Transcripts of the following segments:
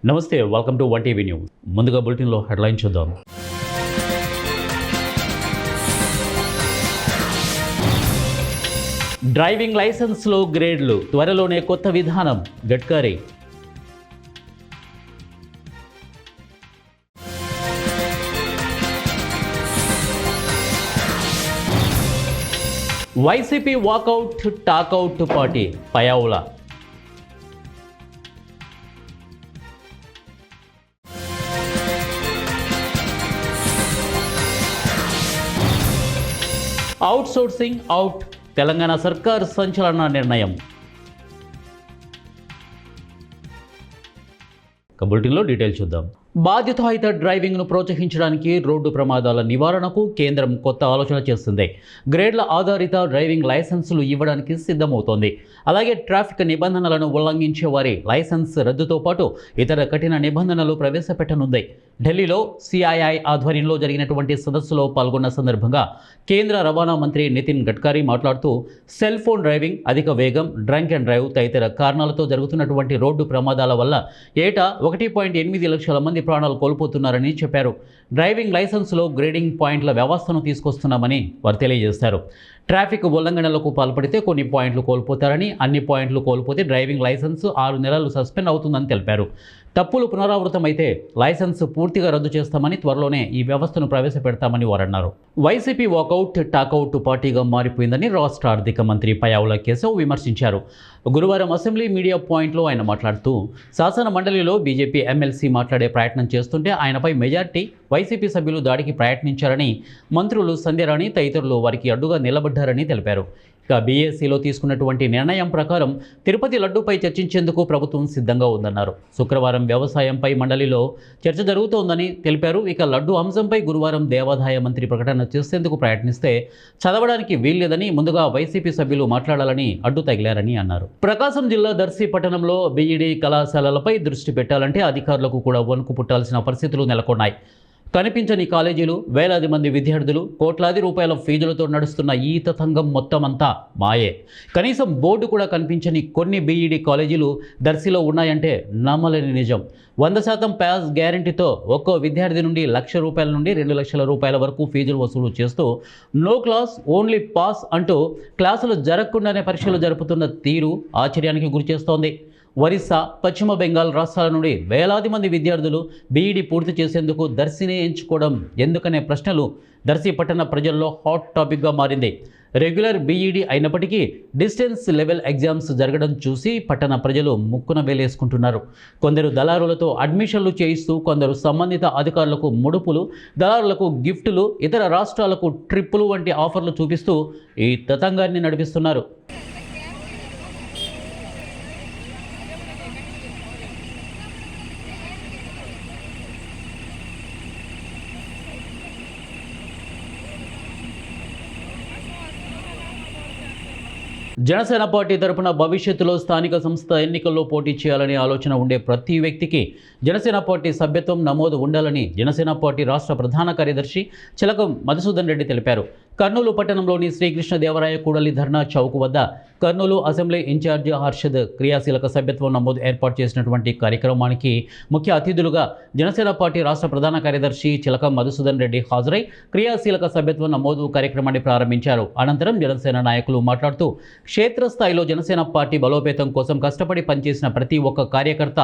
నమస్తే, welcome to one TV news. ముందుగా బులెటిన్లో హెడ్లైన్ చూద్దాం. డ్రైవింగ్ లైసెన్స్లో గ్రేడ్లు త్వరలోనే కొత్త విధానం, గడ్కరీ. వైసీపీ వాకౌట్ టాకౌట్ party Payyavula. Outsourcing out, Telangana సర్కార్ సంచలన నిర్ణయం. బులెటిన్లో డీటెయిల్ చూద్దాం. బాధ్యతాయుత డ్రైవింగ్ను ప్రోత్సహించడానికి, రోడ్డు ప్రమాదాల నివారణకు కేంద్రం కొత్త ఆలోచన చేస్తుంది. గ్రేడ్ల ఆధారిత డ్రైవింగ్ లైసెన్సులు ఇవ్వడానికి సిద్ధమవుతోంది. అలాగే ట్రాఫిక్ నిబంధనలను ఉల్లంఘించే వారి లైసెన్స్ రద్దుతో పాటు ఇతర కఠిన నిబంధనలు ప్రవేశపెట్టనుంది. ఢిల్లీలో సిఐఐ ఆధ్వర్యంలో జరిగినటువంటి సదస్సులో పాల్గొన్న సందర్భంగా కేంద్ర రవాణా మంత్రి నితిన్ గడ్కరీ మాట్లాడుతూ, సెల్ ఫోన్ డ్రైవింగ్, అధిక వేగం, డ్రంక్ అండ్ డ్రైవ్ తదితర కారణాలతో జరుగుతున్నటువంటి రోడ్డు ప్రమాదాల వల్ల ఏటా 1.8 లక్షల మంది ప్రాణాలు కోల్పోతున్నారని చెప్పారు. డ్రైవింగ్ లైసెన్స్లో గ్రేడింగ్ పాయింట్ల వ్యవస్థను తీసుకొస్తున్నామని వారు తెలియజేశారు. ట్రాఫిక్ ఉల్లంఘనలకు పాల్పడితే కొన్ని పాయింట్లు కోల్పోతారని, అన్ని పాయింట్లు కోల్పోతే డ్రైవింగ్ లైసెన్స్ 6 నెలలు సస్పెండ్ అవుతుందని తెలిపారు. తప్పులు పునరావృతమైతే లైసెన్స్ పూర్తిగా రద్దు చేస్తామని, త్వరలోనే ఈ వ్యవస్థను ప్రవేశపెడతామని వారు అన్నారు. వైసీపీ వాకౌట్ టాకౌట్ పార్టీగా మారిపోయిందని రాష్ట్ర ఆర్థిక మంత్రి పయావుల కేశవ్ విమర్శించారు. గురువారం అసెంబ్లీ మీడియా పాయింట్లో ఆయన మాట్లాడుతూ, శాసన మండలిలో బీజేపీ ఎమ్మెల్సీ మాట్లాడే ప్రయత్నం చేస్తుంటే ఆయనపై మెజార్టీ వైసీపీ సభ్యులు దాడికి ప్రయత్నించారని, మంత్రులు సంధ్యారాణి తదితరులు వారికి అడ్డుగా నిలబడ్డారని తెలిపారు. ఇక బీఏసీలో తీసుకున్నటువంటి నిర్ణయం ప్రకారం తిరుపతి లడ్డూపై చర్చించేందుకు ప్రభుత్వం సిద్ధంగా ఉందన్నారు. శుక్రవారం వ్యవసాయంపై మండలిలో చర్చ జరుగుతోందని తెలిపారు. ఇక లడ్డు అంశంపై గురువారం దేవాదాయ మంత్రి ప్రకటన చేసేందుకు ప్రయత్నిస్తే చదవడానికి వీల్లేదని, ముందుగా వైసీపీ సభ్యులు మాట్లాడాలని అడ్డు తగిలారని అన్నారు. ప్రకాశం జిల్లా దర్శి పట్టణంలో బీఈడీ కళాశాలలపై దృష్టి పెట్టాలంటే అధికారులకు కూడా వణుకు పుట్టాల్సిన పరిస్థితులు నెలకొన్నాయి. కనిపించని కాలేజీలు, వేలాది మంది విద్యార్థులు, కోట్లాది రూపాయల ఫీజులతో నడుస్తున్న ఈ తతంగం మొత్తం అంతా మాయే. కనీసం బోర్డు కూడా కనిపించని కొన్ని బీఈడీ కాలేజీలు దర్శిలో ఉన్నాయంటే నమ్మలేని నిజం. 100% పాస్ గ్యారంటీతో ఒక్కో విద్యార్థి నుండి ₹1,00,000 నుండి ₹2,00,000 వరకు ఫీజులు వసూలు చేస్తూ నో క్లాస్ ఓన్లీ పాస్ అంటూ క్లాసులు జరగకుండానే పరీక్షలు జరుపుతున్న తీరు ఆశ్చర్యానికి గురిచేస్తోంది. ఒరిస్సా, పశ్చిమ బెంగాల్ రాష్ట్రాల నుండి వేలాది మంది విద్యార్థులు బీఈడీ పూర్తి చేసేందుకు దర్శినే ఎంచుకోవడం ఎందుకనే ప్రశ్నలు దర్శి పట్టణ ప్రజల్లో హాట్ టాపిక్గా మారింది. రెగ్యులర్ బీఈడీ అయినప్పటికీ డిస్టెన్స్ లెవెల్ ఎగ్జామ్స్ జరగడం చూసి పట్టణ ప్రజలు ముక్కున వేలేసుకుంటున్నారు. కొందరు దళారులతో అడ్మిషన్లు చేయిస్తూ, కొందరు సంబంధిత అధికారులకు ముడుపులు, దళారులకు గిఫ్టులు, ఇతర రాష్ట్రాలకు ట్రిప్పులు వంటి ఆఫర్లు చూపిస్తూ ఈ తతంగాన్ని నడిపిస్తున్నారు. జనసేన పార్టీ తరపున భవిష్యత్తులో స్థానిక సంస్థ ఎన్నికల్లో పోటీ చేయాలనే ఆలోచన ఉండే ప్రతి వ్యక్తికి జనసేన పార్టీ సభ్యత్వం నమోదు ఉండాలని జనసేన పార్టీ రాష్ట్ర ప్రధాన కార్యదర్శి చిలకం మధుసూదన్ రెడ్డి తెలిపారు. కర్నూలు పట్టణంలోని శ్రీకృష్ణదేవరాయ కూడలి ధర్నా చౌక్ వద్ద కర్నూలు అసెంబ్లీ ఇన్ఛార్జ్ హర్షద్ క్రియాశీలక సభ్యత్వం నమోదు ఏర్పాటు చేసినటువంటి కార్యక్రమానికి ముఖ్య అతిథులుగా జనసేన పార్టీ రాష్ట్ర ప్రధాన కార్యదర్శి చిలకం మధుసూదన్ రెడ్డి హాజరై క్రియాశీలక సభ్యత్వం నమోదు కార్యక్రమాన్ని ప్రారంభించారు. అనంతరం జనసేన నాయకులు మాట్లాడుతూ, క్షేత్రస్థాయిలో జనసేన పార్టీ బలోపేతం కోసం కష్టపడి పనిచేసిన ప్రతి ఒక్క కార్యకర్త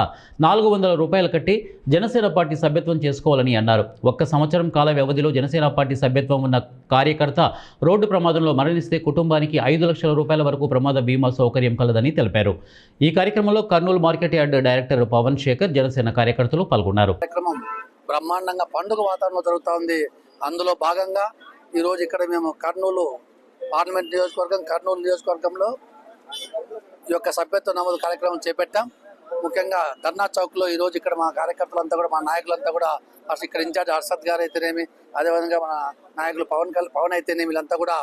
₹400 కట్టి జనసేన పార్టీ సభ్యత్వం చేసుకోవాలని అన్నారు. ఒక్క సంవత్సరం కాల వ్యవధిలో జనసేన పార్టీ సభ్యత్వం ఉన్న కార్యకర్త రోడ్డు ప్రమాదంలో మరణిస్తే కుటుంబానికి ₹5 లక్షల వరకు ప్రమాద బీమా సౌకర్యం కలదని తెలిపారు. ఈ కార్యక్రమంలో Kurnool market yard director Pavan Shekhar, Janasena కార్యకర్తలు పాల్గొన్నారు. బ్రహ్మాండంగా పండుగ వాతావరణం జరుగుతోంది. అందులో భాగంగా ఈరోజు ఇక్కడ మేము కర్నూలు పార్లమెంట్ నియోజకవర్గం, కర్నూలు నియోజకవర్గంలో ఈ యొక్క సభ్యత్వ నమోదు కార్యక్రమం చేపట్టాం. ముఖ్యంగా ధర్నా చౌక్లో ఈరోజు ఇక్కడ మా కార్యకర్తలంతా కూడా, మా నాయకులంతా కూడా, అసలు ఇక్కడ ఇన్ఛార్జ్ హర్షద్ గారు అయితేనేమి, అదేవిధంగా మన నాయకులు పవన్ అయితేనేమి, వీళ్ళంతా కూడా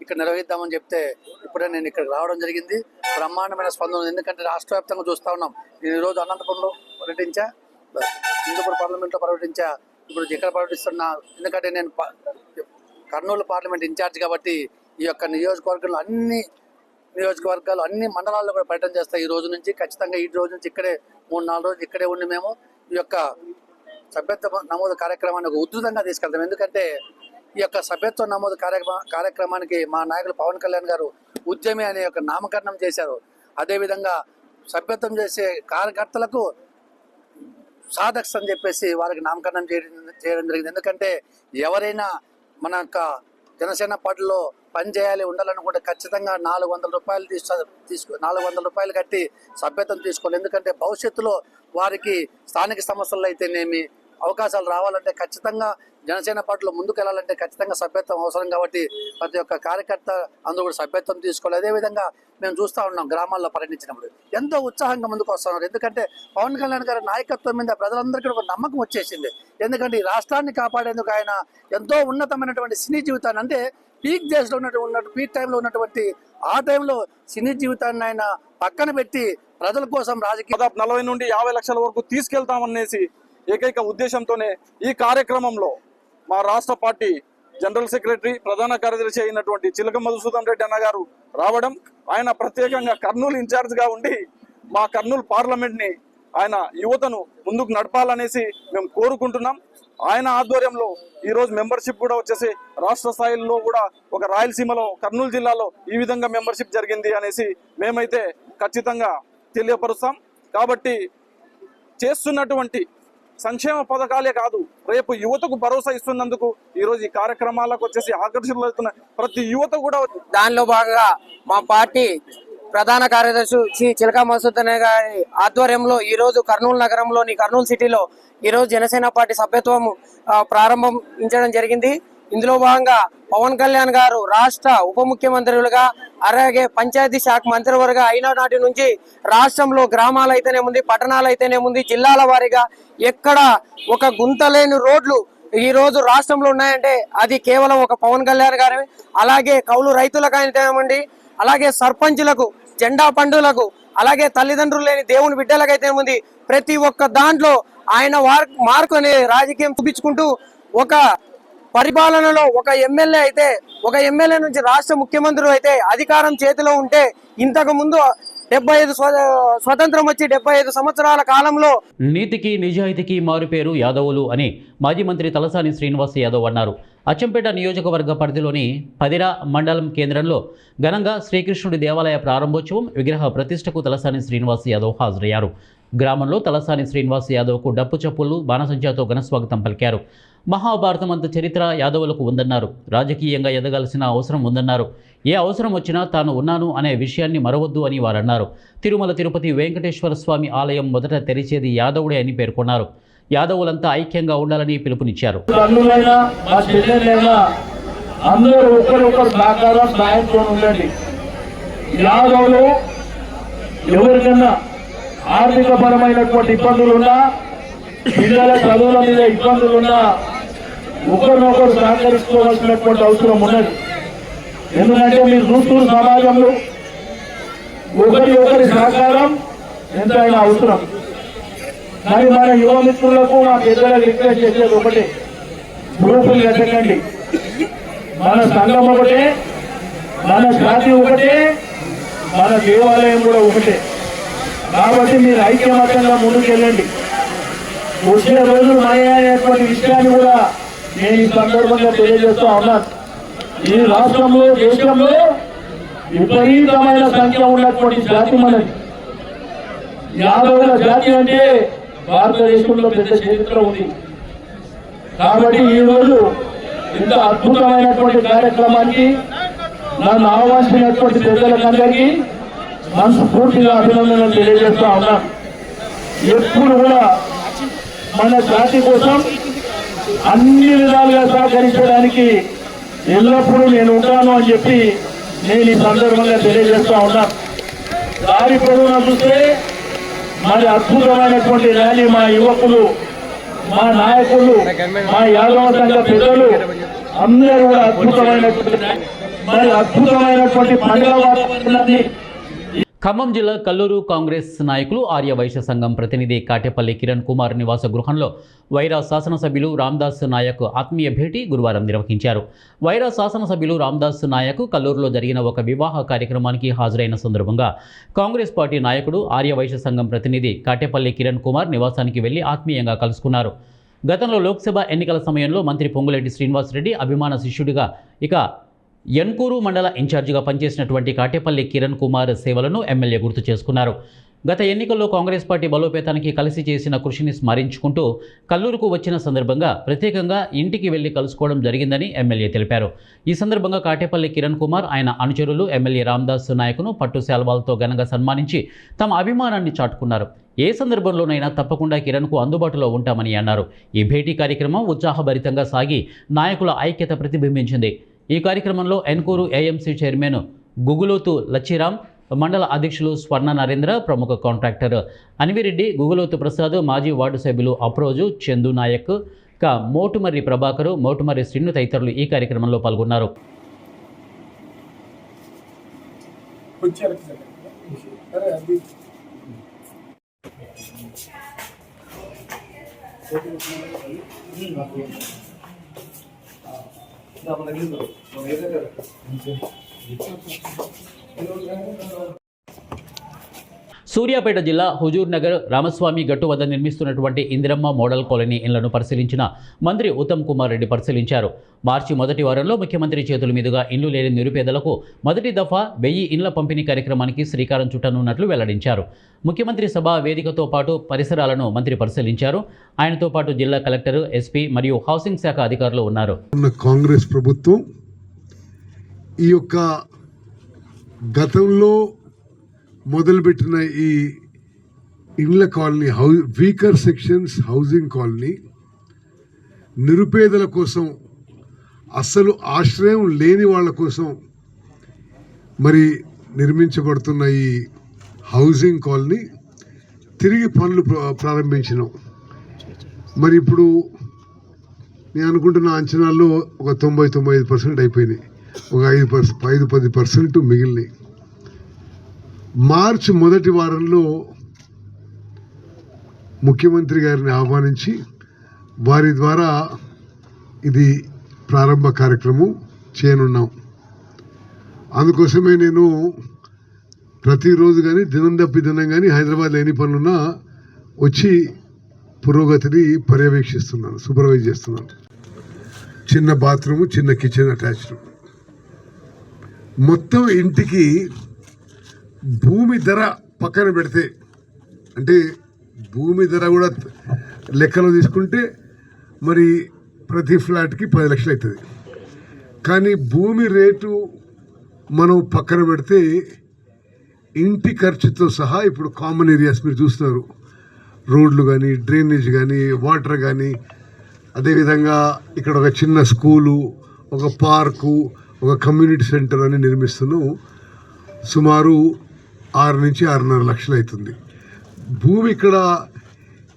ఇక్కడ నిర్వహిద్దామని చెప్తే ఇప్పుడే నేను ఇక్కడికి రావడం జరిగింది. బ్రహ్మాండమైన స్పందన. ఎందుకంటే రాష్ట్ర వ్యాప్తంగా చూస్తూ ఉన్నాం. నేను ఈరోజు అనంతపురంలో పర్యటించా, హిందూపూర్ పార్లమెంట్లో పర్యటించా, ఇప్పుడు ఇక్కడ పర్యటిస్తున్నా. ఎందుకంటే నేను కర్నూలు పార్లమెంట్ ఇన్ఛార్జ్ కాబట్టి ఈ యొక్క నియోజకవర్గంలో అన్ని నియోజకవర్గాలు, అన్ని మండలాల్లో కూడా పర్యటన చేస్తాయి. ఈ రోజు నుంచి ఖచ్చితంగా, ఈ రోజు నుంచి ఇక్కడే 3-4 రోజులు ఇక్కడే ఉండి మేము ఈ యొక్క సభ్యత్వ నమోదు కార్యక్రమాన్ని ఒక ఉధృతంగా తీసుకెళ్తాం. ఎందుకంటే ఈ యొక్క సభ్యత్వ నమోదు కార్యక్రమానికి మా నాయకులు పవన్ కళ్యాణ్ గారు ఉద్యమి అనే ఒక నామకరణం చేశారు. అదేవిధంగా సభ్యత్వం చేసే కార్యకర్తలకు సాధక్స్ అని చెప్పేసి వారికి నామకరణం చేయడం జరిగింది. ఎందుకంటే ఎవరైనా మన యొక్క జనసేన పార్టీలో పనిచేయాలి ఉండాలనుకుంటే ఖచ్చితంగా 400 రూపాయలు 400 రూపాయలు కట్టి సభ్యత్వం తీసుకోవాలి. ఎందుకంటే భవిష్యత్తులో వారికి స్థానిక సమస్యలు అయితేనేమి అవకాశాలు రావాలంటే ఖచ్చితంగా జనసేన పార్టీలో ముందుకు వెళ్ళాలంటే ఖచ్చితంగా సభ్యత్వం అవసరం. కాబట్టి ప్రతి ఒక్క కార్యకర్త అందరూ కూడా సభ్యత్వం తీసుకోవాలి. అదేవిధంగా మేము చూస్తూ ఉన్నాం, గ్రామాల్లో పర్యటించినప్పుడు ఎంతో ఉత్సాహంగా ముందుకు వస్తున్నారు. ఎందుకంటే పవన్ కళ్యాణ్ గారి నాయకత్వం మీద ప్రజలందరికీ ఒక నమ్మకం వచ్చేసింది. ఎందుకంటే ఈ రాష్ట్రాన్ని కాపాడేందుకు ఆయన ఎంతో ఉన్నతమైనటువంటి సినీ జీవితాన్ని, అంటే పీక్ డేస్లో పీక్ టైంలో ఉన్నటువంటి ఆ టైంలో సినీ జీవితాన్ని ఆయన పక్కన పెట్టి ప్రజల కోసం రాజకీయ 40 నుండి 50 లక్షల వరకు తీసుకెళ్తామనేసి ఏకైక ఉద్దేశంతోనే ఈ కార్యక్రమంలో మా రాష్ట్ర పార్టీ జనరల్ సెక్రటరీ ప్రధాన కార్యదర్శి అయినటువంటి చిలక మధుసూదన్ రెడ్డి అన్న గారు రావడం, ఆయన ప్రత్యేకంగా కర్నూలు ఇన్ఛార్జ్గా ఉండి మా కర్నూలు పార్లమెంట్ని ఆయన యువతను ముందుకు నడపాలనేసి మేము కోరుకుంటున్నాం. ఆయన ఆధ్వర్యంలో ఈరోజు మెంబర్షిప్ కూడా వచ్చేసి రాష్ట్ర స్థాయిలో కూడా ఒక రాయలసీమలో కర్నూలు జిల్లాలో ఈ విధంగా మెంబర్షిప్ జరిగింది అనేసి మేమైతే ఖచ్చితంగా తెలియపరుస్తాం. కాబట్టి చేస్తున్నటువంటి సంక్షేమ పథకాలే కాదు, రేపు యువతకు భరోసా ఇస్తున్నందుకు ఈరోజు ఈ కార్యక్రమాలకు వచ్చేసి ఆకర్షితులవుతున్న ప్రతి యువత కూడా దానిలో భాగంగా మా పార్టీ ప్రధాన కార్యదర్శి శ్రీ చిలక మధుసూదన్ గారి ఆధ్వర్యంలో ఈ రోజు కర్నూలు నగరంలోని కర్నూలు సిటీలో ఈ రోజు జనసేన పార్టీ సభ్యత్వం ప్రారంభించడం జరిగింది. ఇందులో భాగంగా పవన్ కళ్యాణ్ గారు రాష్ట్ర ఉప ముఖ్యమంత్రులుగా అలాగే పంచాయతీ శాఖ మంత్రివర్గ అయిన నాటి నుంచి రాష్ట్రంలో గ్రామాలు అయితేనేముంది, పట్టణాలు అయితేనేముంది, జిల్లాల వారీగా ఎక్కడ ఒక గుంతలేని రోడ్లు ఈ రోజు రాష్ట్రంలో ఉన్నాయంటే అది కేవలం ఒక పవన్ కళ్యాణ్ గారే. అలాగే కౌలు రైతులకు అయితేనేమండి, అలాగే సర్పంచులకు, జెండా పండులకు, అలాగే తల్లిదండ్రులు లేని దేవుని బిడ్డలకైతే ఉంది, ప్రతి ఒక్క దాంట్లో ఆయన మార్కు అనే రాజకీయం చూపించుకుంటూ ఒక పరిపాలనలో ఒక ఎమ్మెల్యే అయితే, ఒక ఎమ్మెల్యే నుంచి రాష్ట్ర ముఖ్యమంత్రి అయితే అధికారం చేతిలో ఉంటే ఇంతకు ముందు 75 స్వతంత్రం వచ్చి 75 సంవత్సరాల కాలంలో నీతికి నిజాయితీకి మారుపేరు యాదవులు అని మాజీ మంత్రి తలసాని శ్రీనివాస్ యాదవ్ అన్నారు. అచ్చంపేట నియోజకవర్గ పరిధిలోని పదిరా మండలం కేంద్రంలో ఘనంగా శ్రీకృష్ణుడి దేవాలయ ప్రారంభోత్సవం విగ్రహ ప్రతిష్టకు తలసాని శ్రీనివాస్ యాదవ్ హాజరయ్యారు. గ్రామంలో తలసాని శ్రీనివాస్ యాదవ్కు డప్పు చప్పులు, బాణసంచాతో ఘనస్వాగతం పలికారు. మహాభారతం అంత చరిత్ర యాదవులకు ఉందన్నారు. రాజకీయంగా ఎదగాల్సిన అవసరం ఉందన్నారు. ఏ అవసరం వచ్చినా తాను ఉన్నాను అనే విషయాన్ని మరవద్దు అని వారన్నారు. తిరుమల తిరుపతి వెంకటేశ్వర స్వామి ఆలయం మొదట తెరిచేది యాదవుడే అని పేర్కొన్నారు. యాదవులంతా ఐక్యంగా ఉండాలని పిలుపునిచ్చారు. ఆర్థిక పరమైనటువంటి ఇబ్బందులున్నా, పిల్లల చదువుల మీద ఇబ్బందులున్నా ఒకరినొకరు సహకరించుకోవాల్సినటువంటి అవసరం ఉన్నది. ఎందుకంటే మీరు చూస్తున్న సమాజంలో ఒకరి సహకారం ఎంతైనా అవసరం. మరి మన యువ మిత్రులకు, మా పెద్దలకు రిక్వెస్ట్ చేసేది ఒకటే, గ్రూపులు ఎదగండి. మన సంఘం ఒకటే, మన జాతి ఒకటే, మన దేవాలయం కూడా ఒకటే. కాబట్టి మీరు ఐక్యమత్యంగా ముందుకెళ్ళండి. వచ్చే రోజులు అనేటువంటి విషయాన్ని కూడా నేను ఈ సందర్భంగా తెలియజేస్తూ ఉన్నాను. ఈ రాష్ట్రంలో, దేశంలో విపరీతమైన సంఖ్య ఉన్నటువంటి జాతి మనది. యాదవుల జాతి అంటే భారతదేశంలో పెద్ద చరిత్ర ఉంది. కాబట్టి ఈరోజు ఇంత అద్భుతమైనటువంటి కార్యక్రమానికి నన్ను ఆహ్వానించినటువంటి పెద్దలకందరికీ మనస్ఫూర్తిగా అభినందనలు తెలియజేస్తా ఉన్నాను. ఎప్పుడు కూడా మన జాతి కోసం అన్ని విధాలుగా సహకరించడానికి ఎల్లప్పుడూ నేను ఉంటాను అని చెప్పి నేను ఈ సందర్భంగా తెలియజేస్తా ఉన్నాను. దారి పొడవునా చూస్తే మరి అద్భుతమైనటువంటి ర్యాలీ మా యువకులు, మా నాయకులు, మా యాదవ సంఘ పెద్దలు అందరూ కూడా అద్భుతమైనటువంటి పండుగ వాతావరణాన్ని ఖమ్మం జిల్లా కల్లూరు కాంగ్రెస్ నాయకులు ఆర్య వైశ్య సంఘం ప్రతినిధి కాటేపల్లి కిరణ్ కుమార్ నివాస గృహంలో వైరా శాసనసభ్యులు రామదాస్ నాయక్ ఆత్మీయ భేటీ గురువారం నిర్వహించారు. వైరా శాసనసభ్యులు రామదాస్ నాయక్ కల్లూరులో జరిగిన ఒక వివాహ కార్యక్రమానికి హాజరైన సందర్భంగా కాంగ్రెస్ పార్టీ నాయకుడు ఆర్య వైశ్య సంఘం ప్రతినిధి కాటేపల్లి కిరణ్ కుమార్ నివాసానికి వెళ్లి ఆత్మీయంగా కలుసుకున్నారు. గతంలో లోక్సభ ఎన్నికల సమయంలో మంత్రి పొంగులేటి శ్రీనివాసరెడ్డి అభిమాన శిష్యుడిగా ఇక యన్కూరు మండల ఇన్ఛార్జిగా పనిచేసినటువంటి కాటేపల్లి కిరణ్ కుమార్ సేవలను ఎమ్మెల్యే గుర్తు చేసుకున్నారు. గత ఎన్నికల్లో కాంగ్రెస్ పార్టీ బలోపేతానికి కలిసి చేసిన కృషిని స్మరించుకుంటూ కల్లూరుకు వచ్చిన సందర్భంగా ప్రత్యేకంగా ఇంటికి వెళ్లి కలుసుకోవడం జరిగిందని ఎమ్మెల్యే తెలిపారు. ఈ సందర్భంగా కాటేపల్లి కిరణ్ కుమార్ ఆయన అనుచరులు ఎమ్మెల్యే రామదాస్ నాయకును పట్టు శాల్వాలతో ఘనంగా సన్మానించి తమ అభిమానాన్ని చాటుకున్నారు. ఏ సందర్భంలోనైనా తప్పకుండా కిరణ్కు అందుబాటులో ఉంటామని అన్నారు. ఈ భేటీ కార్యక్రమం ఉత్సాహభరితంగా సాగి నాయకుల ఐక్యత ప్రతిబింబించింది. ఈ కార్యక్రమంలో ఎన్కూరు ఏఎంసీ చైర్మన్ గుగులోతు లచ్చిరామ్, మండల అధ్యక్షులు స్వర్ణ నరేంద్ర, ప్రముఖ కాంట్రాక్టర్ అనివిరెడ్డి, గుగులోతు ప్రసాద్, మాజీ వార్డు సభ్యులు అప్రోజు, చందు నాయక్, మోటుమర్రి ప్రభాకరు, మోటుమర్రి శ్రీను తదితరులు ఈ కార్యక్రమంలో పాల్గొన్నారు. సూర్యాపేట జిల్లా హుజూర్ నగర్ రామస్వామి గట్టు వద్ద నిర్మిస్తున్నటువంటి ఇందిరమ్మ మోడల్ కాలనీ ఇళ్లను పరిశీలించిన మంత్రి ఉత్తమ్ కుమార్ రెడ్డి పరిశీలించారు. మార్చి మొదటి వారంలో ముఖ్యమంత్రి చేతుల మీదుగా ఇల్లు లేని నిరుపేదలకు మొదటి దఫా 1000 ఇండ్ల పంపిణీ కార్యక్రమానికి శ్రీకారం చుట్టనున్నట్లు వెల్లడించారు. ముఖ్యమంత్రి సభ వేదికతో పాటు పరిసరాలను మంత్రి పరిశీలించారు. ఆయనతో పాటు జిల్లా కలెక్టర్, ఎస్పీ మరియు హౌసింగ్ శాఖ అధికారులు ఉన్నారు. కాంగ్రెస్ ప్రభుత్వం ఈ యొక్క గతంలో మొదలుపెట్టిన ఈ ఇండ్ల colony weaker sections housing colony నిరుపేదల కోసం, అస్సలు ఆశ్రయం లేని వాళ్ళ కోసం మరి నిర్మించబడుతున్న ఈ హౌసింగ్ కాలనీ తిరిగి పనులు ప్రారంభించినాం. మరి ఇప్పుడు నేను అనుకుంటున్న అంచనాల్లో ఒక 90-95% అయిపోయినాయి. ఒక 5-10% మిగిలినాయి. మార్చి మొదటి వారంలో ముఖ్యమంత్రి గారిని ఆహ్వానించి వారి ద్వారా ఇది ప్రారంభ కార్యక్రమం చేయనున్నాం. అందుకోసమే నేను ప్రతిరోజు కానీ దినం తప్పి దినం కానీ హైదరాబాద్లో ఎన్ని పనులున్నా వచ్చి పురోగతిని పర్యవేక్షిస్తున్నాను, సూపర్వైజ్ చేస్తున్నాను. చిన్న బాత్రూము, చిన్న కిచెన్ అటాచ్డ్. మొత్తం ఇంటికి భూమి ధర పక్కన పెడితే, అంటే భూమి ధర కూడా లెక్కలో తీసుకుంటే మరి ప్రతి ఫ్లాట్కి 10 లక్షలు అవుతుంది. కానీ భూమి రేటు మనం పక్కన పెడితే ఇంటి ఖర్చుతో సహా ఇప్పుడు కామన్ ఏరియాస్ మీరు చూస్తున్నారు, రోడ్లు కానీ, డ్రైనేజ్ కానీ, వాటర్ కానీ, అదేవిధంగా ఇక్కడ ఒక చిన్న స్కూలు, ఒక పార్కు, ఒక కమ్యూనిటీ సెంటర్ అని నిర్మిస్తున్నాం. సుమారు 6 నుంచి 6.5 లక్షలు అవుతుంది. భూమి ఇక్కడ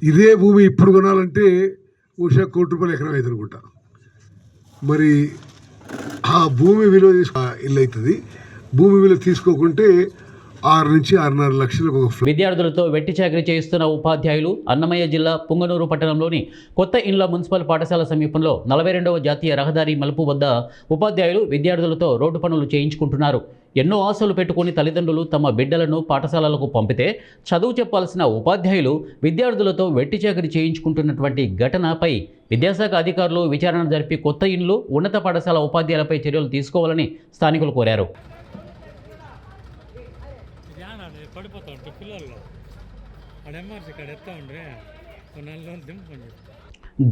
ఇదే భూమి ఇప్పుడు కొనాలంటే బహుశా ₹1 కోటి ఎకరం అవుతుంది అనుకుంటా. మరి ఆ భూమి విలువ ఇల్లు అవుతుంది. భూమి విలువ తీసుకోకుంటే 6 నుంచి 6.5 లక్షలకు ఒక విద్యార్థులతో వెట్టి చాకరీ చేయిస్తున్న ఉపాధ్యాయులు అన్నమయ్య జిల్లా పుంగనూరు పట్టణంలోని కొత్త ఇండ్ల మున్సిపల్ పాఠశాల సమీపంలో 42వ జాతీయ రహదారి మలుపు వద్ద ఉపాధ్యాయులు విద్యార్థులతో రోడ్డు పనులు చేయించుకుంటున్నారు. ఎన్నో ఆశలు పెట్టుకుని తల్లిదండ్రులు తమ బిడ్డలను పాఠశాలలకు పంపితే చదువు చెప్పాల్సిన ఉపాధ్యాయులు విద్యార్థులతో వెట్టి చాకరీ చేయించుకుంటున్నటువంటి ఘటనపై విద్యాశాఖ అధికారులు విచారణ జరిపి కొత్త ఇండ్లు ఉన్నత పాఠశాల ఉపాధ్యాయులపై చర్యలు తీసుకోవాలని స్థానికులు కోరారు. పడిపోతా ఉంటారు పిల్లల్లో ఎమ్మెల్సీ ఇక్కడ ఎత్తా ఉండే నెలలో దింపండి.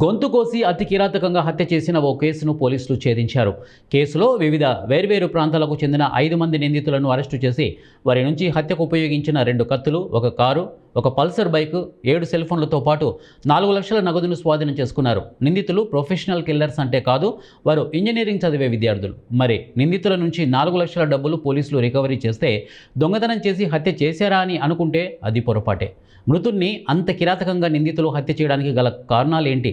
గొంతు కోసి అతి కిరాతకంగా హత్య చేసిన ఓ కేసును పోలీసులు ఛేదించారు. కేసులో వివిధ వేర్వేరు ప్రాంతాలకు చెందిన 5 మంది నిందితులను అరెస్టు చేసి వారి నుంచి హత్యకు ఉపయోగించిన 2 కత్తులు, ఒక కారు, ఒక పల్సర్ బైక్, 7 సెల్ ఫోన్లతో పాటు 4 లక్షల నగదును స్వాధీనం చేసుకున్నారు. నిందితులు ప్రొఫెషనల్ కిల్లర్స్ అంటే కాదు, వారు ఇంజనీరింగ్ చదివే విద్యార్థులు. మరి నిందితుల నుంచి 4 లక్షల డబ్బులు పోలీసులు రికవరీ చేస్తే దొంగతనం చేసి హత్య చేశారా అని అనుకుంటే అది పొరపాటే. మృతుడిని అంత కిరాతకంగా నిందితులు హత్య చేయడానికి గల కారణాలేంటి?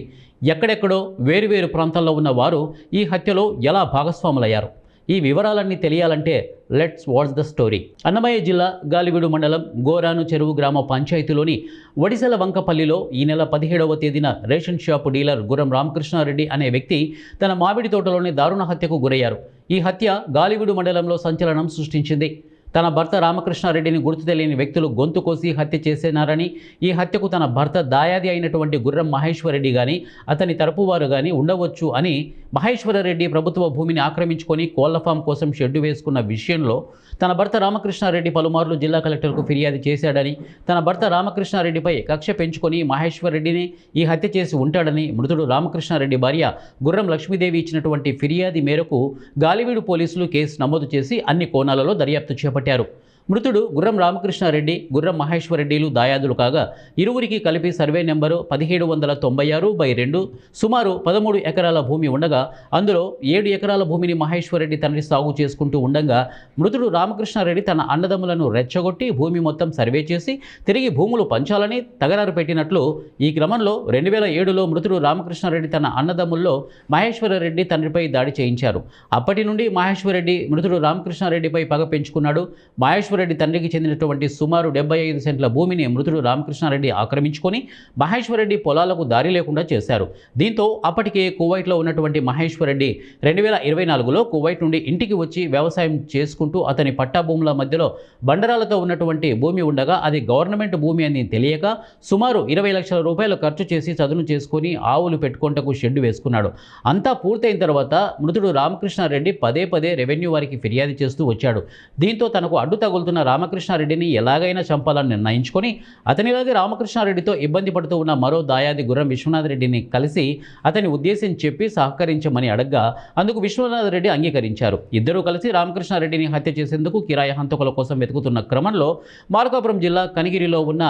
ఎక్కడెక్కడో వేరువేరు ప్రాంతాల్లో ఉన్న వారు ఈ హత్యలో ఎలా భాగస్వాములయ్యారు? ఈ వివరాలన్నీ తెలియాలంటే let's watch the story. Annamayya జిల్లా గాలివీడు మండలం గోరాను చెరువు గ్రామ పంచాయతీలోని వడిసెల వంకపల్లిలో ఈ నెల 17వ తేదీన రేషన్ షాపు డీలర్ గుర్రం రామకృష్ణారెడ్డి అనే వ్యక్తి తన మామిడి తోటలోని దారుణ హత్యకు గురయ్యారు. ఈ హత్య గాలివీడు మండలంలో సంచలనం సృష్టించింది. తన భర్త రామకృష్ణారెడ్డిని గుర్తు తెలియని వ్యక్తులు గొంతు కోసి హత్య చేసేనారని, ఈ హత్యకు తన భర్త దాయాది అయినటువంటి గుర్రం మహేశ్వరరెడ్డి కానీ అతని తరపువారు కానీ ఉండవచ్చు అని మహేశ్వరరెడ్డి ప్రభుత్వ భూమిని ఆక్రమించుకొని కోళ్ల ఫామ్ కోసం షెడ్డు వేసుకున్న విషయంలో తన భర్త రామకృష్ణారెడ్డి పలుమార్లు జిల్లా కలెక్టర్కు ఫిర్యాదు చేశాడని, తన భర్త రామకృష్ణారెడ్డిపై కక్ష పెంచుకొని మహేశ్వరరెడ్డిని ఈ హత్య చేసి ఉంటాడని మృతుడు రామకృష్ణారెడ్డి భార్య గుర్రం లక్ష్మీదేవి ఇచ్చినటువంటి ఫిర్యాదు మేరకు గాలివీడు పోలీసులు కేసు నమోదు చేసి అన్ని కోణాలలో దర్యాప్తు చేపట్టారు. మృతుడు గుర్రం రామకృష్ణారెడ్డి, గుర్రం మహేశ్వరరెడ్డిలు దాయాదులు కాగా ఇరువురికి కలిపి సర్వే నెంబరు 1796/2 సుమారు 13 ఎకరాల భూమి ఉండగా అందులో 7 ఎకరాల భూమిని మహేశ్వరరెడ్డి తండ్రి సాగు చేసుకుంటూ ఉండగా మృతుడు రామకృష్ణారెడ్డి తన అన్నదమ్ములను రెచ్చగొట్టి భూమి మొత్తం సర్వే చేసి తిరిగి భూములు పంచాలని తగరారు పెట్టినట్లు ఈ క్రమంలో 2007లో మృతుడు రామకృష్ణారెడ్డి తన అన్నదమ్ముల్లో మహేశ్వరరెడ్డి తండ్రిపై దాడి చేయించారు. అప్పటి నుండి మహేశ్వరరెడ్డి మృతుడు రామకృష్ణారెడ్డిపై పగ పెంచుకున్నాడు. మహేశ్వరరెడ్డి తండ్రికి చెందినటువంటి సుమారు 75 సెంట్ల భూమిని మృతుడు రామకృష్ణారెడ్డి ఆక్రమించుకొని మహేశ్వరరెడ్డి పొలాలకు దారి లేకుండా చేశారు. దీంతో అప్పటికే కువైట్లో ఉన్నటువంటి మహేశ్వరరెడ్డి 2024లో కువైట్ నుండి ఇంటికి వచ్చి వ్యవసాయం చేసుకుంటూ అతని పట్టా భూముల మధ్యలో బండరాలతో ఉన్నటువంటి భూమి ఉండగా అది గవర్నమెంట్ భూమి అని తెలియక సుమారు 20 లక్షల రూపాయలు ఖర్చు చేసి చదును చేసుకుని ఆవులు పెట్టుకుంటకు షెడ్డు వేసుకున్నాడు. అంతా పూర్తయిన తర్వాత మృతుడు రామకృష్ణారెడ్డి పదే రెవెన్యూ వారికి ఫిర్యాదు చేస్తూ వచ్చాడు. దీంతో తనకు అడ్డు తగులుతున్న రామకృష్ణారెడ్డిని ఎలాగైనా చంపాలని నిర్ణయించుకొని అతనిలాగే రామకృష్ణారెడ్డితో ఇబ్బంది పడుతూ ఉన్న మరో దాయాది గుర్రం విశ్వనాథ్ రెడ్డిని కలిసి అతని ఉద్దేశం చెప్పి సహకరించమని అడగ్గా అందుకు విశ్వనాథ్ రెడ్డి అంగీకరించారు. ఇద్దరూ కలిసి రామకృష్ణారెడ్డిని హత్య చేసేందుకు కిరాయి హంతకుల కోసం వెతుకుతున్న క్రమంలో మార్కాపురం జిల్లా కనిగిరిలో ఉన్న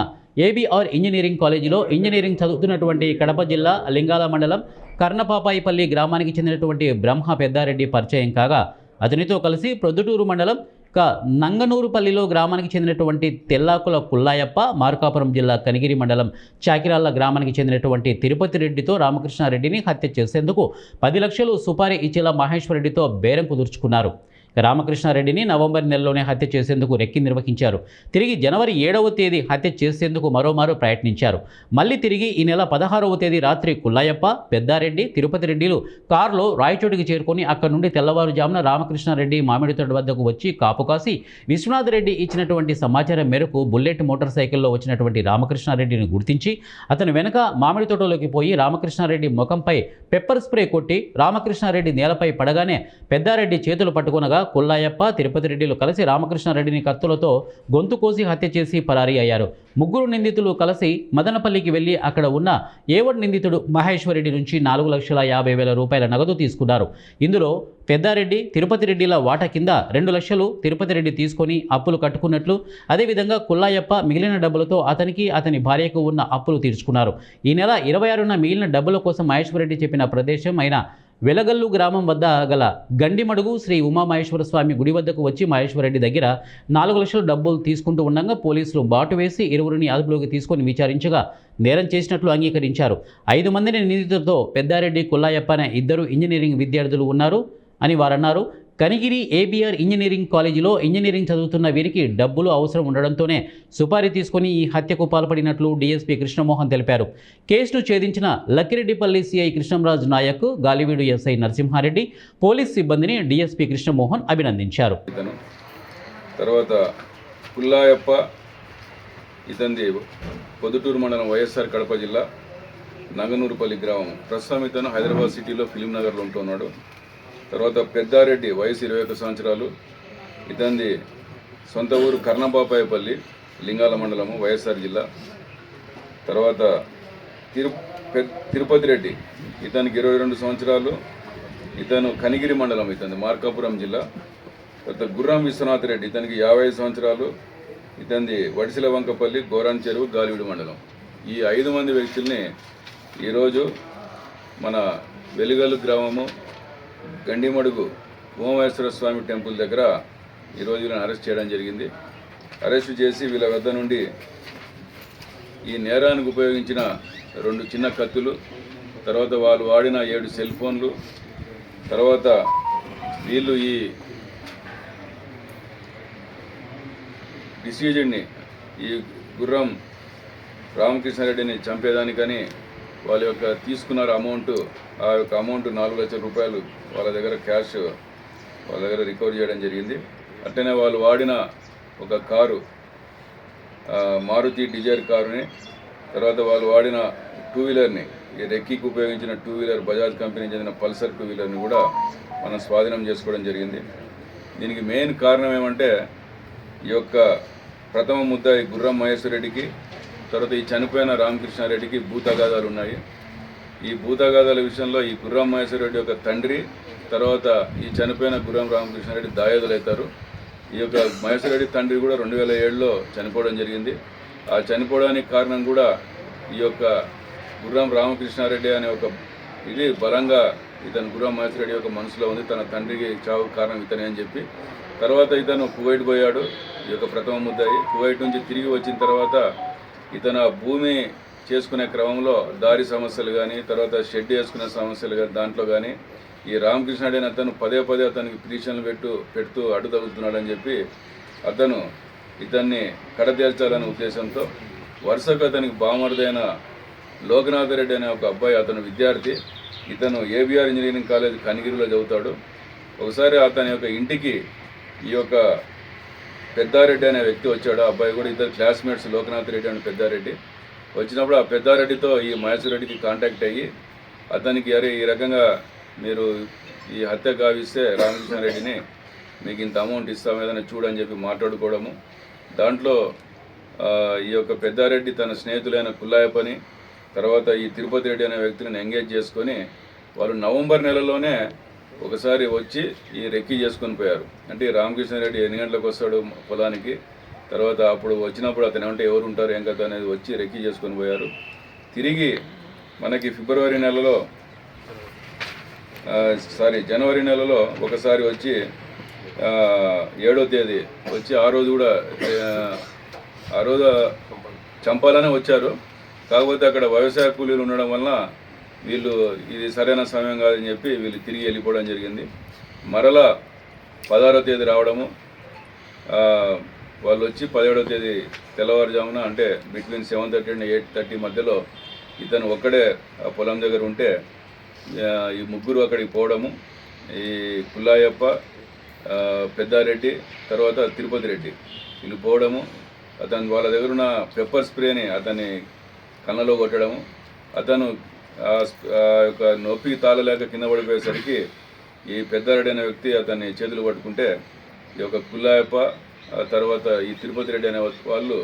ఏబీఆర్ ఇంజనీరింగ్ కాలేజీలో ఇంజనీరింగ్ చదువుతున్నటువంటి కడప జిల్లా లింగాల మండలం కర్ణపాపాయిపల్లి గ్రామానికి చెందినటువంటి బ్రహ్మ పెద్దారెడ్డి పరిచయం కాగా అతనితో కలిసి ప్రొద్దుటూరు మండలం నంగనూరుపల్లిలో గ్రామానికి చెందినటువంటి తెల్లాకుల పుల్లాయప్ప, మార్కాపురం జిల్లా కనిగిరి మండలం చాకిరాళ్ల గ్రామానికి చెందినటువంటి తిరుపతి రెడ్డితో రామకృష్ణారెడ్డిని హత్య చేసేందుకు 10 లక్షలు సుపారీ ఇచ్చేలా మహేశ్వరరెడ్డితో బేరం కుదుర్చుకున్నారు. రామకృష్ణారెడ్డిని నవంబర్ నెలలోనే హత్య చేసేందుకు రెక్కి నిర్వహించారు. తిరిగి జనవరి 7వ తేదీ హత్య చేసేందుకు మరోమారు ప్రయత్నించారు. మళ్ళీ తిరిగి ఈ నెల 16వ తేదీ రాత్రి కుల్లాయప్ప, పెద్దారెడ్డి, తిరుపతి రెడ్డిలు కారులో రాయచోటికి చేరుకొని అక్కడి నుండి తెల్లవారుజామున రామకృష్ణారెడ్డి మామిడి తోట వద్దకు వచ్చి కాపు కాసి విశ్వనాథ్ రెడ్డి ఇచ్చినటువంటి సమాచారం మేరకు బుల్లెట్ మోటార్ సైకిల్లో వచ్చినటువంటి రామకృష్ణారెడ్డిని గుర్తించి అతని వెనుక మామిడి తోటలోకి పోయి రామకృష్ణారెడ్డి ముఖంపై పెప్పర్ స్ప్రే కొట్టి రామకృష్ణారెడ్డి నేలపై పడగానే పెద్దారెడ్డి చేతులు పట్టుకునగా కుల్లాయప్ప, తిరుపతి రెడ్డిలు కలిసి రామకృష్ణారెడ్డిని కత్తులతో గొంతు కోసి హత్య చేసి పరారీ అయ్యారు. ముగ్గురు నిందితులు కలిసి మదనపల్లికి వెళ్లి అక్కడ ఉన్న ఏవడ్ నిందితుడు మహేశ్వరరెడ్డి నుంచి 4,50,000 రూపాయల నగదు తీసుకున్నారు. ఇందులో పెద్దారెడ్డి, తిరుపతి రెడ్డిల వాటా కింద 2 లక్షలు తిరుపతి రెడ్డి తీసుకొని అప్పులు కట్టుకున్నట్లు, అదేవిధంగా కుల్లాయప్ప మిగిలిన డబ్బులతో అతనికి అతని భార్యకు ఉన్న అప్పులు తీర్చుకున్నారు. ఈ నెల 26న మిగిలిన డబ్బుల కోసం మహేశ్వరరెడ్డి చెప్పిన ప్రదేశం అయిన వెలగల్లు గ్రామం వద్ద గల గండిమడుగు శ్రీ ఉమామహేశ్వర స్వామి గుడి వద్దకు వచ్చి మహేశ్వరరెడ్డి దగ్గర 4 లక్షల డబ్బులు తీసుకుంటూ ఉండగా పోలీసులు బాటు వేసి ఇరువురిని అదుపులోకి తీసుకొని విచారించగా నేరం చేసినట్లు అంగీకరించారు. 5 మందిని నిందితులతో పెద్దారెడ్డి, కుల్లాయప్ప అనే 2 ఇంజనీరింగ్ విద్యార్థులు ఉన్నారు అని వారన్నారు. కనిగిరి ఏబీఆర్ ఇంజనీరింగ్ కాలేజీలో ఇంజనీరింగ్ చదువుతున్న వీరికి డబ్బులు అవసరం ఉండడంతోనే సుపారీ తీసుకొని ఈ హత్యకు పాల్పడినట్లు డీఎస్పీ కృష్ణమోహన్ తెలిపారు. కేసును ఛేదించిన Lakkireddipalli CI Krishnamraju Nayak, Galiveedu SI Narasimhareddy, police సిబ్బందిని డీఎస్పీ కృష్ణమోహన్ అభినందించారు. తర్వాత పుల్లాయప్ప ఇతంది పొద్దుటూరు మండలం వైఎస్ఆర్ కడప జిల్లా నంగనూరుపల్లి గ్రామం. ప్రస్తుతం ఇతను హైదరాబాద్ సిటీలో ఫిలిం నగర్లో ఉంటున్నాడు. తర్వాత పెద్దారెడ్డి వయసు 21 సంవత్సరాలు. ఇతంది సొంత ఊరు కర్ణపాపాయపల్లి, లింగాల మండలము, వైఎస్ఆర్ జిల్లా. తర్వాత తిరుపతి రెడ్డి ఇతనికి 22 సంవత్సరాలు. ఇతను కనిగిరి మండలం, ఇతని మార్కాపురం జిల్లా. తర్వాత గుర్రం విశ్వనాథ్ రెడ్డి ఇతనికి 55 సంవత్సరాలు. ఇతనిది వడిసెల వంకపల్లి, గోరాన్ చెరువు, గాలివీడు మండలం. ఈ 5 మంది వ్యక్తుల్ని ఈరోజు మన వెలుగల్లు గ్రామము గండిమడుగు ఉమామహేశ్వర స్వామి టెంపుల్ దగ్గర ఈరోజు వీళ్ళని అరెస్ట్ చేయడం జరిగింది. అరెస్టు చేసి వీళ్ళ వద్ద నుండి ఈ నేరానికి ఉపయోగించిన 2 చిన్న కత్తులు, తర్వాత వాళ్ళు వాడిన 7 సెల్ ఫోన్లు, తర్వాత వీళ్ళు ఈ డిసిజన్ని ఈ గుర్రం రామకృష్ణారెడ్డిని చంపేదానికని వాళ్ళ యొక్క తీసుకున్నారు అమౌంట్. ఆ యొక్క అమౌంట్ 4 లక్షల రూపాయలు వాళ్ళ దగ్గర క్యాష్ వాళ్ళ దగ్గర రికవర్ చేయడం జరిగింది. అట్లనే వాళ్ళు వాడిన ఒక కారు మారుతి డిజైర్ కారుని, తర్వాత వాళ్ళు వాడిన 2 వీలర్ని, ఈ రెక్కీకి ఉపయోగించిన 2 వీలర్ బజాజ్ కంపెనీకి చెందిన పల్సర్ 2 వీలర్ని కూడా మనం స్వాధీనం చేసుకోవడం జరిగింది. దీనికి మెయిన్ కారణం ఏమంటే ఈ యొక్క ప్రథమ ముద్దాయి గుర్రం మహేశ్వర్ రెడ్డికి, తర్వాత ఈ చనిపోయిన రామకృష్ణారెడ్డికి భూతగాదాలు ఉన్నాయి. ఈ భూతగాదాల విషయంలో ఈ గుర్రం మహేశ్వర్ రెడ్డి యొక్క తండ్రి, తర్వాత ఈ చనిపోయిన గుర్రం రామకృష్ణారెడ్డి దాయాదులు అవుతారు. ఈ యొక్క మహేశ్వర్ రెడ్డి తండ్రి కూడా 2007లో చనిపోవడం జరిగింది. ఆ చనిపోవడానికి కారణం కూడా ఈ యొక్క గుర్రం రామకృష్ణారెడ్డి అనే ఒక ఇది బలంగా ఇతను గుర్రం మహేశ్వర్ రెడ్డి యొక్క మనసులో ఉంది. తన తండ్రికి చావు కారణం ఇతనే అని చెప్పి తర్వాత ఇతను కువైట్ పోయాడు. ఈ యొక్క ప్రథమ ముద్దాయి కువైట్ నుంచి తిరిగి వచ్చిన తర్వాత ఇతను భూమి చేసుకునే క్రమంలో దారి సమస్యలు కానీ, తర్వాత షెడ్ వేసుకునే సమస్యలు కానీ, దాంట్లో కానీ ఈ రామకృష్ణారెడ్డి అని అతను పదే అతనికి పిటిషన్లు పెడుతూ అడ్డు తగులుతున్నాడని చెప్పి అతను ఇతన్ని కడతేల్చాలనే ఉద్దేశంతో వరుసకు అతనికి బామర్దైన లోకనాథ్ రెడ్డి అనే ఒక అబ్బాయి, అతను విద్యార్థి, ఇతను ఏబిఆర్ ఇంజనీరింగ్ కాలేజ్ కనిగిరిలో చదువుతాడు. ఒకసారి అతని యొక్క ఇంటికి ఈ యొక్క పెద్దారెడ్డి అనే వ్యక్తి వచ్చాడు. ఆ అబ్బాయి కూడా ఇద్దరు క్లాస్మేట్స్, లోకనాథ్ రెడ్డి అండ్ పెద్దారెడ్డి. వచ్చినప్పుడు ఆ పెద్దారెడ్డితో ఈ మహేశ్వర్ రెడ్డికి కాంటాక్ట్ అయ్యి అతనికి అరే ఈ రకంగా మీరు ఈ హత్య గావిస్తే రామకృష్ణారెడ్డిని మీకు ఇంత అమౌంట్ ఇస్తాం ఏదైనా చూడని చెప్పి మాట్లాడుకోవడము. దాంట్లో ఈ యొక్క పెద్దారెడ్డి తన స్నేహితులైన కుల్లాయపని, తర్వాత ఈ తిరుపతి రెడ్డి అనే వ్యక్తిని ఎంగేజ్ చేసుకొని వాళ్ళు నవంబర్ నెలలోనే ఒకసారి వచ్చి ఈ రెక్కీ చేసుకొని పోయారు. అంటే ఈ రామకృష్ణారెడ్డి ఎన్ని గంటలకు వస్తాడు పొలానికి, తర్వాత అప్పుడు వచ్చినప్పుడు అతను ఏమంటే ఎవరు ఉంటారు ఏం కదా అనేది వచ్చి రెక్కీ చేసుకొని పోయారు. తిరిగి మనకి జనవరి నెలలో ఒకసారి వచ్చి 7వ తేదీ వచ్చి ఆ రోజు కూడా ఆ రోజు చంపాలనే వచ్చారు. కాకపోతే అక్కడ వ్యవసాయ కూలీలు ఉండడం వల్ల వీళ్ళు ఇది సరైన సమయం కాదని చెప్పి వీళ్ళు తిరిగి వెళ్ళిపోవడం జరిగింది. మరలా 16వ తేదీ రావడము, వాళ్ళు వచ్చి 17వ తేదీ తెల్లవారుజామున అంటే బిట్వీన్ 7:30 and 8:30 మధ్యలో ఇతను ఒక్కడే ఆ పొలం దగ్గర ఉంటే ఈ ముగ్గురు అక్కడికి పోవడము, ఈ కుల్లాయప్ప, పెద్దారెడ్డి, తర్వాత తిరుపతి రెడ్డి వీళ్ళు పోవడము, అతను వాళ్ళ దగ్గర ఉన్న పెప్పర్ స్ప్రేని అతని కళ్ళలో కొట్టడము, అతను ఆ యొక్క నొప్పికి తాళలేక కింద పడిపోయేసరికి ఈ పెద్దారెడ్డి అనే వ్యక్తి అతన్ని చేతులు పట్టుకుంటే ఈ యొక్క కుల్లాయప్ప, తర్వాత ఈ తిరుపతి రెడ్డి అనే వాళ్ళు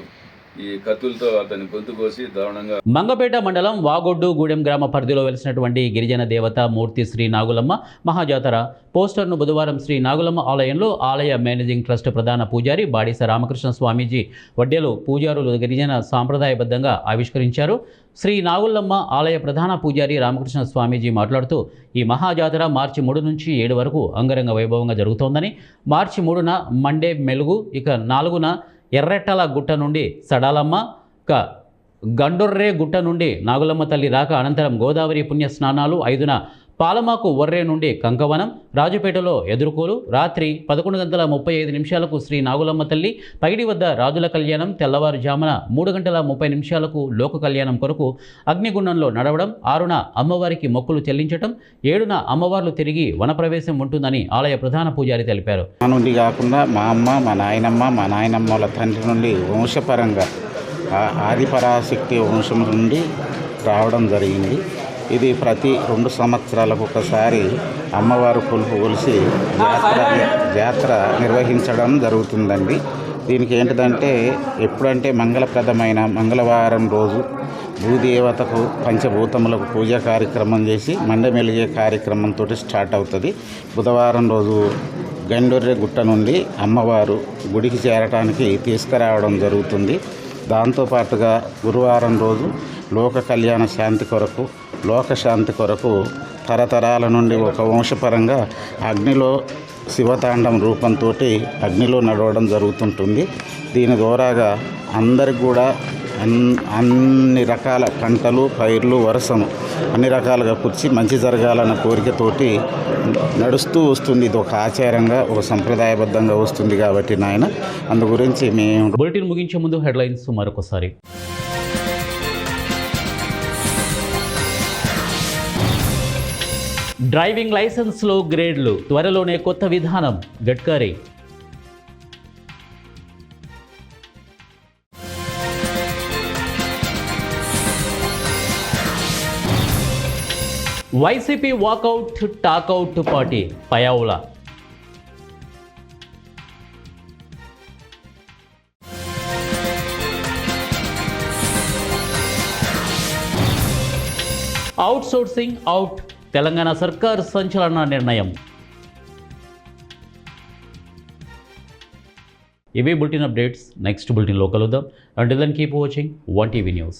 ఈ కత్తులతో అతని గొంతు కోసి దారుణంగా. మంగపేట మండలం వాగొడ్డు గూడెం గ్రామ పరిధిలో వెలిసినటువంటి గిరిజన దేవత మూర్తి శ్రీ నాగులమ్మ మహాజాతర పోస్టర్ను బుధవారం శ్రీ నాగులమ్మ ఆలయంలో ఆలయ మేనేజింగ్ ట్రస్ట్ ప్రధాన పూజారి బాడిస రామకృష్ణ స్వామీజీ వడ్డెలు పూజారులు గిరిజన సాంప్రదాయబద్ధంగా ఆవిష్కరించారు. శ్రీ నాగులమ్మ ఆలయ ప్రధాన పూజారి రామకృష్ణ స్వామీజీ మాట్లాడుతూ ఈ మహాజాతర మార్చి 3 నుంచి 7 వరకు అంగరంగ వైభవంగా జరుగుతోందని, మార్చి 3న మండే మెలుగు, ఇక 4న ఎర్రెట్టల గుట్ట నుండి సడాలమ్మ, గండొర్రే గుట్ట నుండి నాగులమ్మ తల్లి రాక, అనంతరం గోదావరి పుణ్య స్నానాలు, 5న పాలమాకు వర్రే నుండి కంకవనం, రాజుపేటలో ఎదుర్కోలు, రాత్రి 11:35 శ్రీ నాగులమ్మ తల్లి పైడి వద్ద రాజుల కళ్యాణం, తెల్లవారుజామున 3:30 లోక కళ్యాణం కొరకు అగ్నిగుండంలో నడవడం, 6న అమ్మవారికి మొక్కులు చెల్లించటం, 7న అమ్మవార్లు తిరిగి వనప్రవేశం ఉంటుందని ఆలయ ప్రధాన పూజారి తెలిపారు. నుండి కాకుండా మా అమ్మ, మా నాయనమ్మల తండ్రి నుండి వంశపరంగా ఆదిపరాశక్తి వంశం నుండి రావడం జరిగింది. ఇది ప్రతి 2 సంవత్సరాలకు ఒకసారి అమ్మవారు కొలుపు కొలిసి జాతర నిర్వహించడం జరుగుతుందండి. దీనికి ఏంటిదంటే ఎప్పుడంటే మంగళప్రదమైన మంగళవారం రోజు భూదేవతకు పంచభూతములకు పూజ కార్యక్రమం చేసి మండమెలిగే కార్యక్రమంతో స్టార్ట్ అవుతుంది. బుధవారం రోజు గండొర్రె గుట్ట నుండి అమ్మవారు గుడికి చేరటానికి తీసుకురావడం జరుగుతుంది. దాంతోపాటుగా గురువారం రోజు లోక కళ్యాణ శాంతి కొరకు, లోకశాంతి కొరకు తరతరాల నుండి ఒక వంశపరంగా అగ్నిలో శివతాండం రూపంతో అగ్నిలో నడవడం జరుగుతుంటుంది. దీని ద్వారాగా అందరికి కూడా అన్ని రకాల పంటలు పైర్లు వర్షము అన్ని రకాలుగా కూర్చి మంచి జరగాలన్న కోరికతోటి నడుస్తూ వస్తుంది. ఇది ఒక ఆచారంగా ఒక సంప్రదాయబద్ధంగా వస్తుంది కాబట్టి నాయన అందు గురించి మేము బులెటిన్ ముగించే ముందు హెడ్లైన్స్ మరొకసారి. డ్రైవింగ్ లైసెన్స్లో గ్రేడ్లు త్వరలోనే కొత్త విధానం గడ్కరీ. వైసీపీ వాకౌట్ టాకౌట్ party Payyavula. Outsourcing out Telangana సర్కార్ సంచలన నిర్ణయం. ఇవి బులెటిన్ అప్డేట్స్. నెక్స్ట్ బులెటిన్లో కలుద్దాం. Until then keep watching 1TV news.